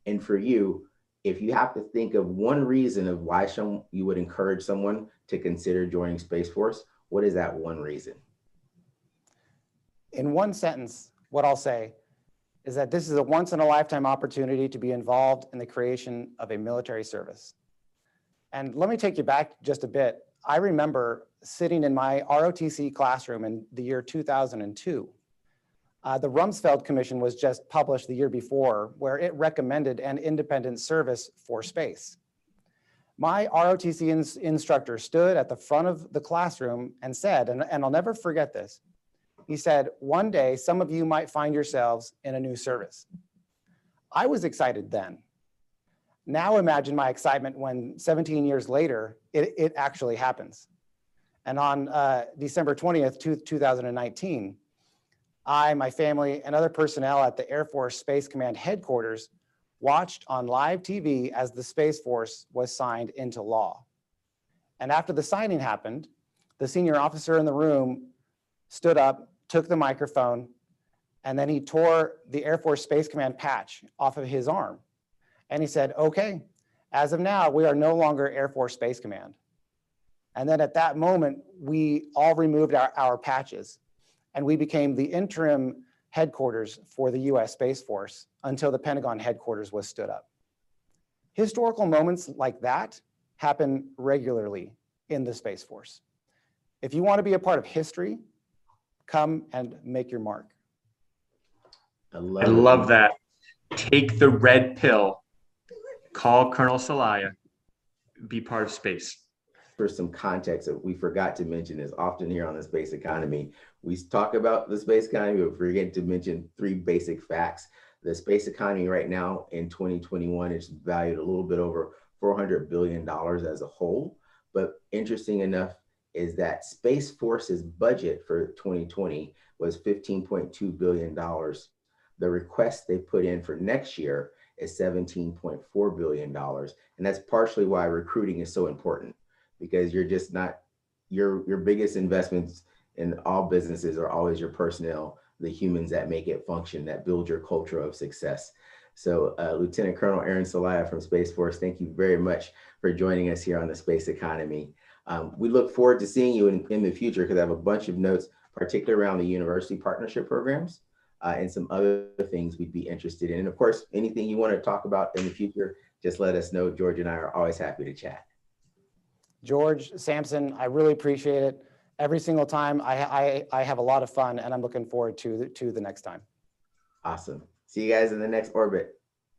And for you, if you have to think of one reason of why you would encourage someone to consider joining Space Force, what is that one reason? In one sentence, what I'll say is that this is a once in a lifetime opportunity to be involved in the creation of a military service. And let me take you back just a bit. I remember sitting in my ROTC classroom in the year 2002. The Rumsfeld Commission was just published the year before, where it recommended an independent service for space. My ROTC instructor stood at the front of the classroom and said, and I'll never forget this, he said, "One day, some of you might find yourselves in a new service." I was excited then. Now imagine my excitement when 17 years later, it actually happens. And on December 20th, 2019, I, my family, and other personnel at the Air Force Space Command headquarters watched on live TV as the Space Force was signed into law. And after the signing happened, the senior officer in the room stood up, took the microphone, and then he tore the Air Force Space Command patch off of his arm. And he said, "Okay, as of now, we are no longer Air Force Space Command." And then at that moment, we all removed our patches, and we became the interim headquarters for the US Space Force until the Pentagon headquarters was stood up. Historical moments like that happen regularly in the Space Force. If you want to be a part of history, come and make your mark. I love that. Take the red pill, call Colonel Celaya, be part of space. For some context that we forgot to mention is often here on the space economy, we talk about the space economy, but forget to mention three basic facts. The space economy right now in 2021 is valued a little bit over $400 billion as a whole. But interesting enough is that Space Force's budget for 2020 was $15.2 billion. The request they put in for next year is $17.4 billion. And that's partially why recruiting is so important, because you're just not, your biggest investments in all businesses are always your personnel, the humans that make it function, that build your culture of success. So Lieutenant Colonel Aaron Celaya from Space Force, thank you very much for joining us here on the space economy. We look forward to seeing you in the future, because I have a bunch of notes, particularly around the university partnership programs and some other things we'd be interested in. And of course, anything you want to talk about in the future, just let us know. George and I are always happy to chat. George, Samson, I really appreciate it. Every single time I have a lot of fun, and I'm looking forward to the next time. Awesome. See you guys in the next orbit.